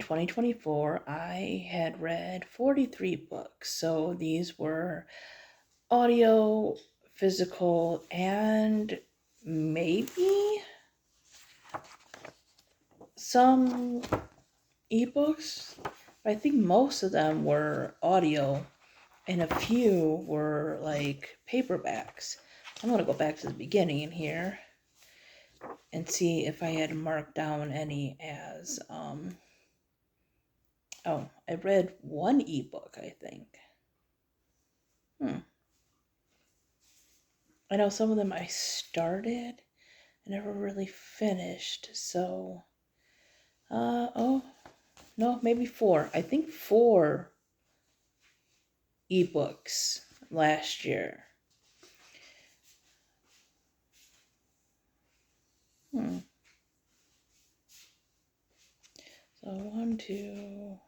2024, I had read 43 books. So these were audio, physical, and maybe some ebooks. I think most of them were audio, and a few were like paperbacks. I'm going to go back to the beginning here and see if I had marked down any as, oh, I read one ebook, I think. Hmm. I know some of them I started and never really finished, so, oh, no, maybe four. I think four ebooks last year. Hmm. So one, two,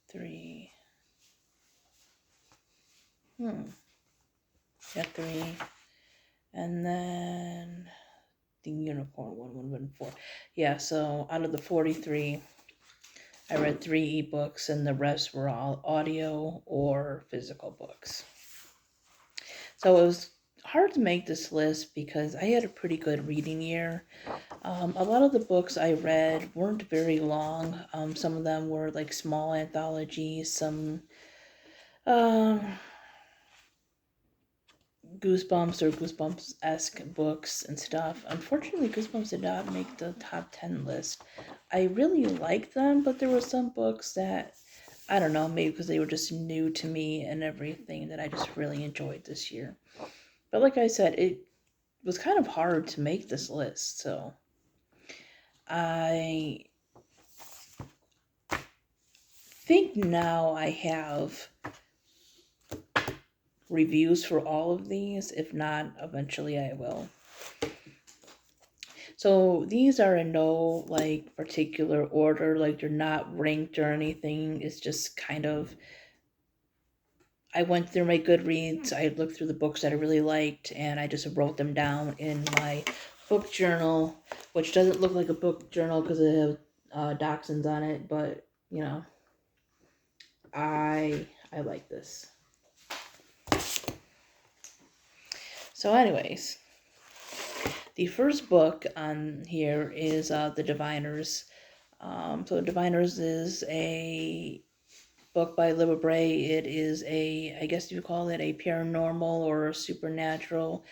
three. Yeah, three. And then the unicorn one would have been four. Yeah, so out of the 43, I read three ebooks, and the rest were all audio or physical books. So it was hard to make this list because I had a pretty good reading year. A lot of the books I read weren't very long. Some of them were like small anthologies, some um, Goosebumps or Goosebumps-esque books and stuff. Unfortunately, Goosebumps did not make the top 10 list. I really liked them, but there were some books that, I don't know, maybe because they were just new to me and everything, that I just really enjoyed this year. But like I said, it was kind of hard to make this list, so I think now I have reviews for all of these. If not, eventually I will. So these are in no like particular order, like they're not ranked or anything. It's just kind of, I went through my Goodreads, I looked through the books that I really liked, and I just wrote them down in my book journal, which doesn't look like a book journal because it has dachshunds on it, but you know, I like this. So anyways, the first book on here is The Diviners. So Diviners is a book by Libba Bray. It is a, I guess you would call it a paranormal or supernatural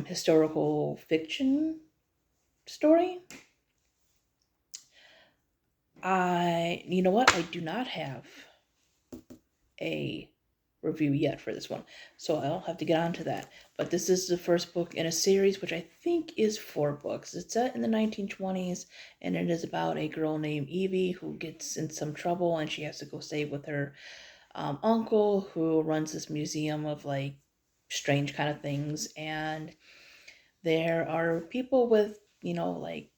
historical fiction story. You know what? I do not have a review yet for this one, so I'll have to get on to that. But this is the first book in a series, which I think is 4 books. It's set in the 1920s, and it is about a girl named Evie who gets in some trouble, and she has to go stay with her uncle who runs this museum of like strange kind of things. And there are people with, like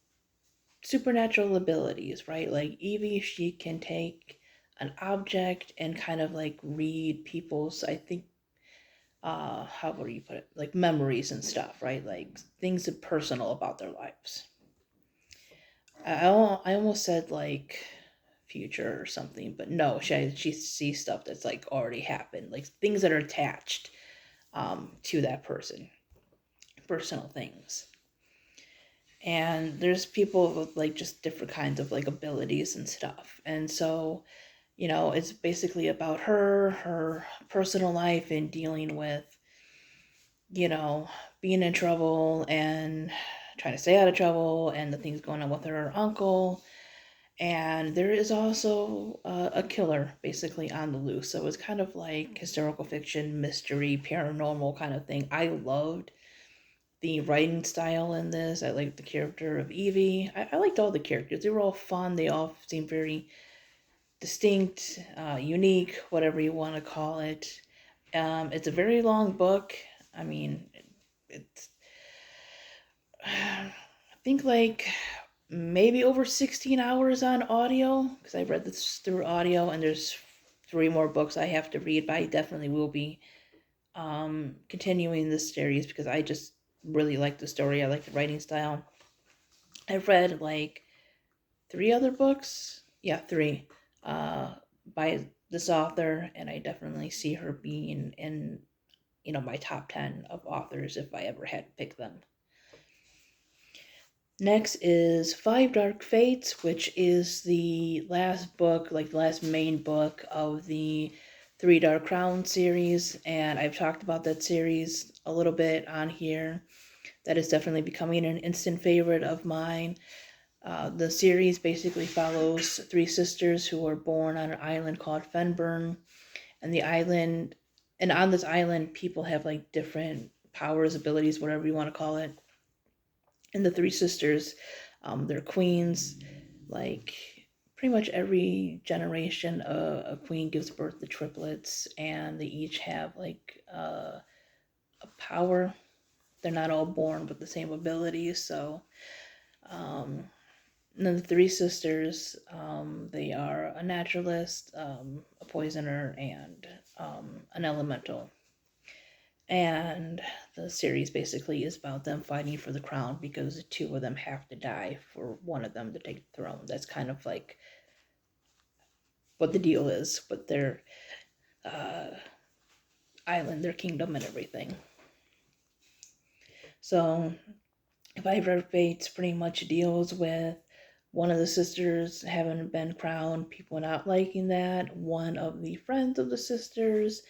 supernatural abilities, right? Like Evie, she can take an object and kind of like read people's, I think, how would you put it, like memories and stuff, right? Like things that personal about their lives. I almost said like future or something, but no, she sees stuff that's like already happened, like things that are attached to that person, personal things. And there's people with like just different kinds of like abilities and stuff. And so, it's basically about her personal life and dealing with, you know, being in trouble and trying to stay out of trouble and the things going on with her uncle. And there is also a killer basically on the loose. So it's kind of like historical fiction, mystery, paranormal kind of thing. I loved the writing style in this. I liked the character of Evie. I liked all the characters. They were all fun. They all seemed very distinct, unique, whatever you want to call it. It's a very long book. I mean, it's I think like maybe over 16 hours on audio because I read this through audio, and there's 3 more books I have to read, but I definitely will be continuing this series because I just really like the story. I like the writing style. I've read like three other books. Yeah, three. By this author, and I definitely see her being in, my top 10 of authors if I ever had to pick them. Next is Five Dark Fates, which is the last book, like the last main book of the Three Dark Crowns series, and I've talked about that series a little bit on here. That is definitely becoming an instant favorite of mine. The series basically follows three sisters who were born on an island called Fenburn, and on this island, people have like different powers, abilities, whatever you want to call it. And the three sisters, they're queens. Like pretty much every generation, a queen gives birth to triplets, and they each have like a power. They're not all born with the same abilities, so. And then the three sisters, they are a naturalist, a poisoner, and an elemental. And the series basically is about them fighting for the crown because the two of them have to die for one of them to take the throne. That's kind of like what the deal is with their uh, island, their kingdom, and everything. So, Five Dark Fates pretty much deals with one of the sisters having been crowned, people not liking that, one of the friends of the sisters,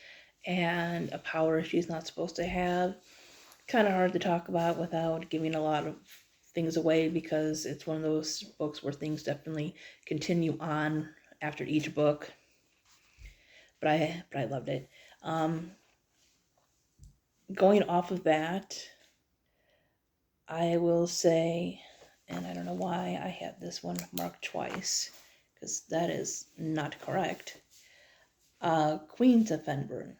and a power she's not supposed to have. Kind of hard to talk about without giving a lot of things away because it's one of those books where things definitely continue on after each book. But I loved it. Going off of that, I will say, and I don't know why I have this one marked twice, because that is not correct. Queens of Fenburn,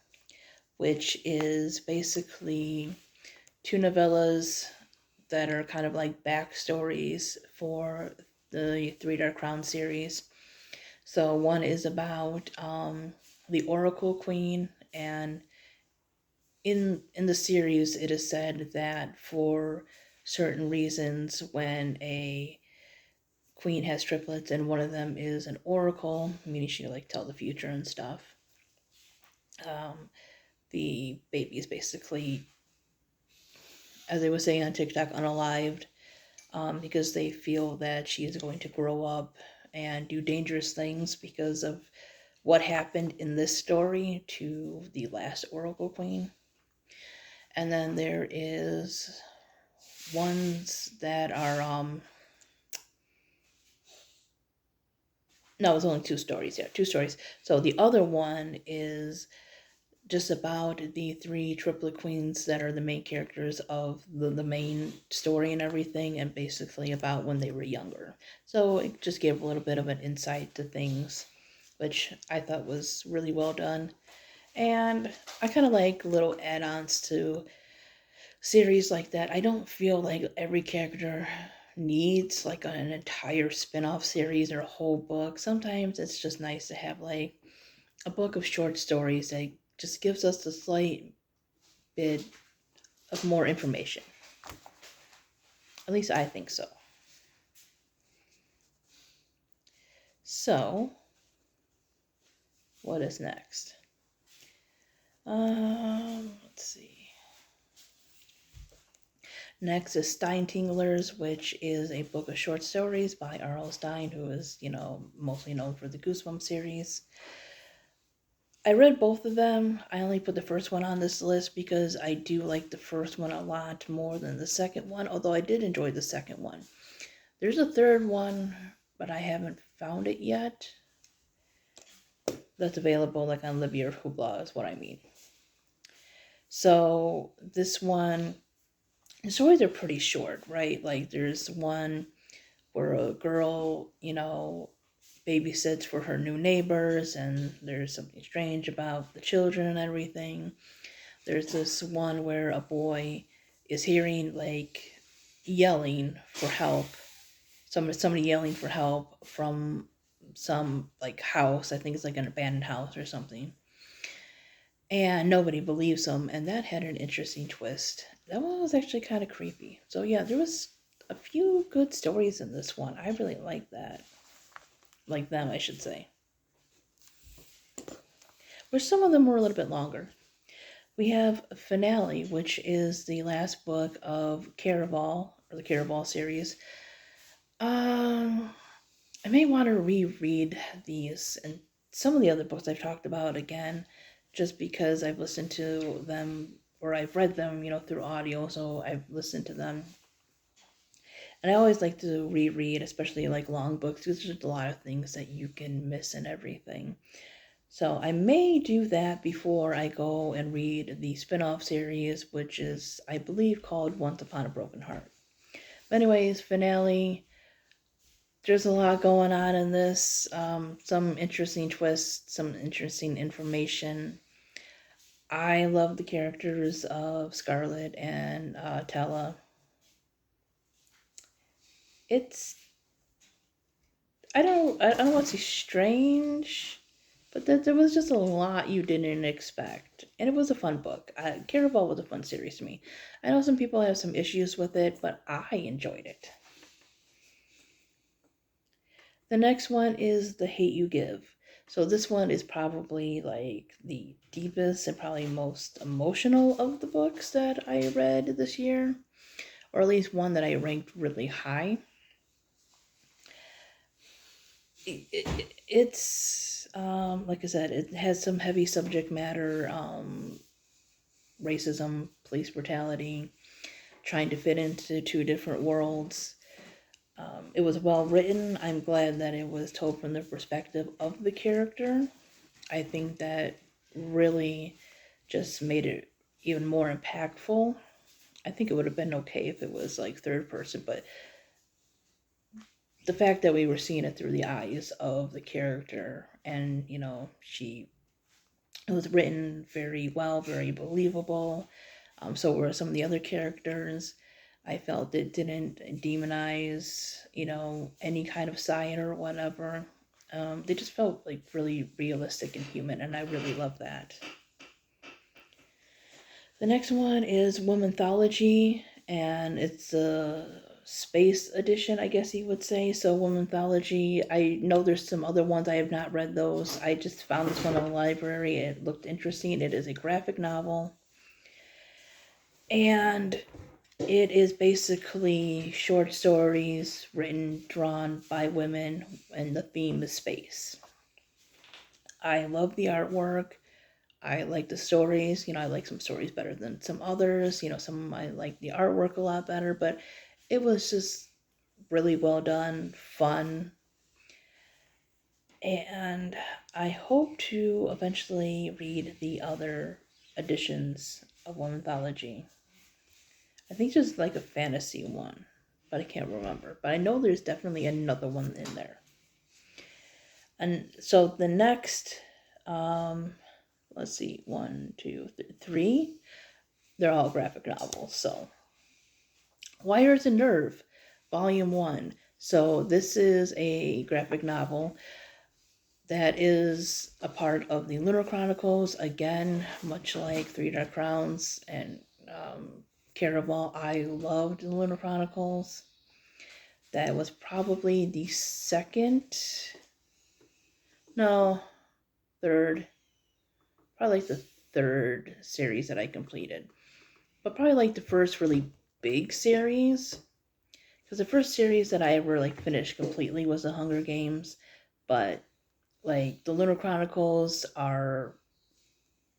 which is basically two novellas that are kind of like backstories for the Three Dark Crown series. So one is about the Oracle Queen, and in the series it is said that for certain reasons, when a queen has triplets and one of them is an oracle, meaning she like tell the future and stuff, the baby is basically, as they were saying on TikTok, unalived, because they feel that she is going to grow up and do dangerous things because of what happened in this story to the last Oracle Queen. And then there is ones that are no, it's only two stories. Yeah, two stories. So the other one is just about the three triplet queens that are the main characters of the main story and everything, and basically about when they were younger. So it just gave a little bit of an insight to things, which I thought was really well done. And I kind of like little add-ons to series like that. I don't feel like every character needs like an entire spin-off series or a whole book. Sometimes it's just nice to have like a book of short stories that just gives us a slight bit of more information. At least I think so. So, what is next? Let's see. Next is Stein Tinglers, which is a book of short stories by R.L. Stine, who is, mostly known for the Goosebumps series. I read both of them. I only put the first one on this list because I do like the first one a lot more than the second one, although I did enjoy the second one. There's a third one, but I haven't found it yet. That's available like on Libby or Hoopla is what I mean. So this one, the stories are pretty short, right? Like there's one where a girl, babysits for her new neighbors, and there's something strange about the children and everything. There's this one where a boy is hearing like yelling for help. Somebody yelling for help from some like house. I think it's like an abandoned house or something. And nobody believes him, and that had an interesting twist. That one was actually kind of creepy. So yeah, there was a few good stories in this one. I really liked that. like them, I should say. Which some of them were a little bit longer. We have Finale, which is the last book of Caraval, or the Caraval series. I may want to reread these and some of the other books I've talked about again, just because I've listened to them or I've read them, through audio, so I've listened to them. And I always like to reread, especially like long books, because there's a lot of things that you can miss and everything. So I may do that before I go and read the spin-off series, which is, I believe, called Once Upon a Broken Heart. But anyways, Finale. There's a lot going on in this. Some interesting twists, some interesting information. I love the characters of Scarlet and Tella. It's I don't want to say strange, but there was just a lot you didn't expect, and it was a fun book. Caraval was a fun series to me. I know some people have some issues with it, but I enjoyed it. The next one is The Hate You Give. So this one is probably like the deepest and probably most emotional of the books that I read this year, or at least one that I ranked really high. It's like I said, it has some heavy subject matter, racism, police brutality, trying to fit into two different worlds. It was well written. I'm glad that it was told from the perspective of the character. I think that really just made it even more impactful. I think it would have been okay if it was like third person, but the fact that we were seeing it through the eyes of the character, and it was written very well, very believable. So were some of the other characters. I felt it didn't demonize, any kind of side or whatever. They just felt like really realistic and human, and I really love that. The next one is Womanthology, and it's a space edition, I guess you would say. So Womanthology, I know there's some other ones. I have not read those. I just found this one in the library. It looked interesting. It is a graphic novel. And it is basically short stories written, drawn by women, and the theme is space. I love the artwork. I like the stories. I like some stories better than some others. Some I like the artwork a lot better, but it was just really well done, fun. And I hope to eventually read the other editions of Womanthology. I think just like a fantasy one, but I can't remember. But I know there's definitely another one in there. And so the next, let's see, 1, 2, 3. They're all graphic novels. So, Wire as a Nerve, Volume 1. So, this is a graphic novel that is a part of the Lunar Chronicles. Again, much like Three Dark Crowns and Caraval, I loved the Lunar Chronicles. That was probably the third, probably like the third series that I completed. But probably like the first really big series. Because the first series that I ever like finished completely was the Hunger Games. But like the Lunar Chronicles are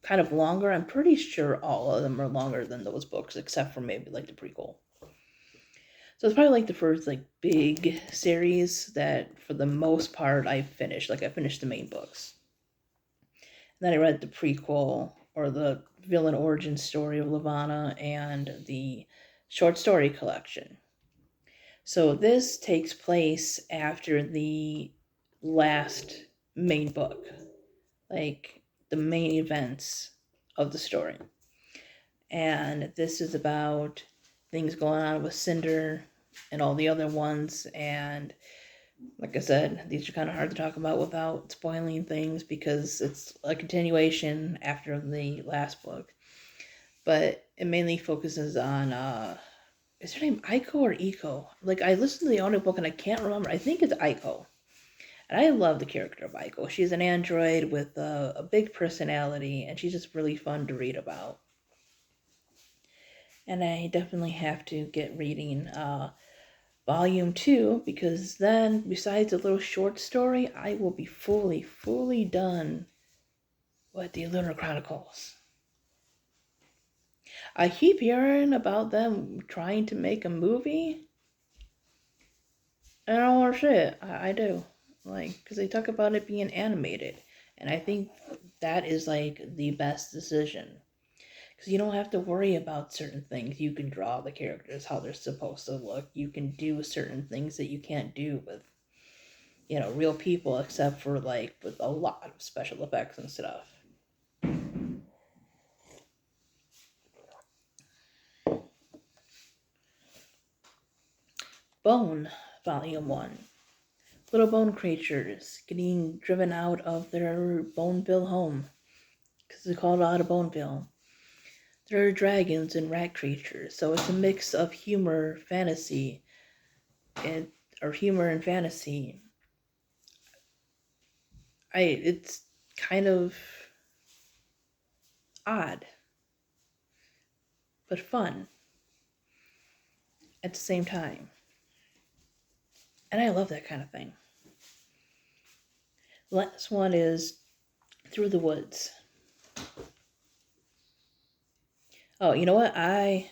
kind of longer. I'm pretty sure all of them are longer than those books, except for maybe like the prequel. So it's probably like the first like big series that for the most part I finished. Like I finished the main books. And then I read the prequel or the villain origin story of Levana and the short story collection. So this takes place after the last main book, like the main events of the story. And this is about things going on with Cinder and all the other ones. And like I said, these are kind of hard to talk about without spoiling things because it's a continuation after the last book. But it mainly focuses on, is her name Aiko or Iko? Like, I listened to the audiobook and I can't remember. I think it's Aiko. And I love the character of Aiko. She's an android with a big personality, and she's just really fun to read about. And I definitely have to get reading volume 2, because then, besides a little short story, I will be fully done with the Lunar Chronicles. I keep hearing about them trying to make a movie. I don't want to see it. I do. Like, because they talk about it being animated. And I think that is, like, the best decision. Because you don't have to worry about certain things. You can draw the characters how they're supposed to look. You can do certain things that you can't do with, real people, except for, like, with a lot of special effects and stuff. Bone, Volume 1. Little bone creatures getting driven out of their Boneville home, because they call it out of Boneville. There are dragons and rat creatures, so it's a mix of humor, fantasy, or humor and fantasy. It's kind of odd, but fun at the same time. And I love that kind of thing. The last one is Through the Woods. Oh, you know what? I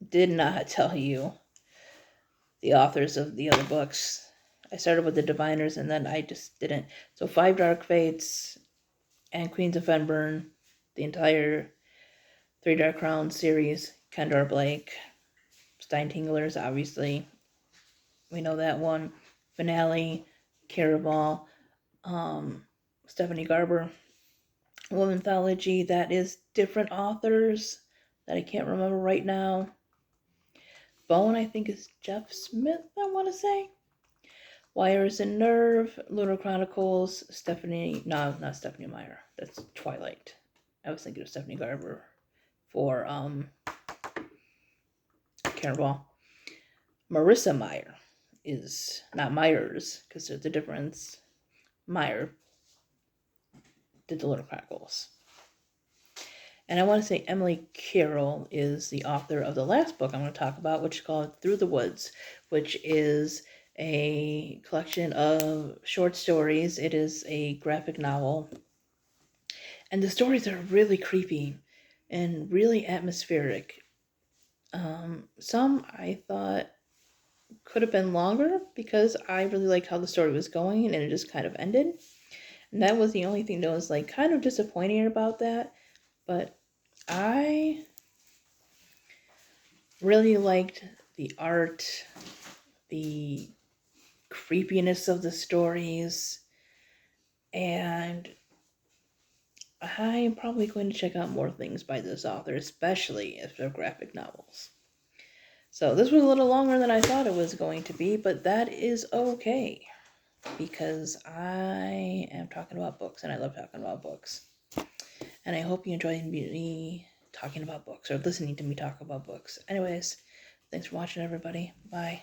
did not tell you the authors of the other books. I started with the Diviners, and then I just didn't. So Five Dark Fates and Queens of Fenburn, the entire Three Dark Crowns series, Kendra Blake, Steintinglers, obviously. We know that one. Finale, Caraval, Stephanie Garber. Womanthology, that is different authors that I can't remember right now. Bone, I think, is Jeff Smith, I want to say. Wires and Nerve, Lunar Chronicles, not Stephanie Meyer. That's Twilight. I was thinking of Stephanie Garber for Caraval. Marissa Meyer is not Myers, because there's a difference. Meyer did the Lunar Chronicles. And I want to say Emily Carroll is the author of the last book I'm going to talk about, which is called Through the Woods, which is a collection of short stories. It is a graphic novel. And the stories are really creepy and really atmospheric. Some I thought could have been longer, because I really liked how the story was going, and it just kind of ended. And that was the only thing that was, like, kind of disappointing about that. But I really liked the art, the creepiness of the stories, and I'm probably going to check out more things by this author, especially if they're graphic novels. So this was a little longer than I thought it was going to be, but that is okay, because I am talking about books, and I love talking about books. And I hope you enjoyed me talking about books, or listening to me talk about books. Anyways, thanks for watching, everybody. Bye.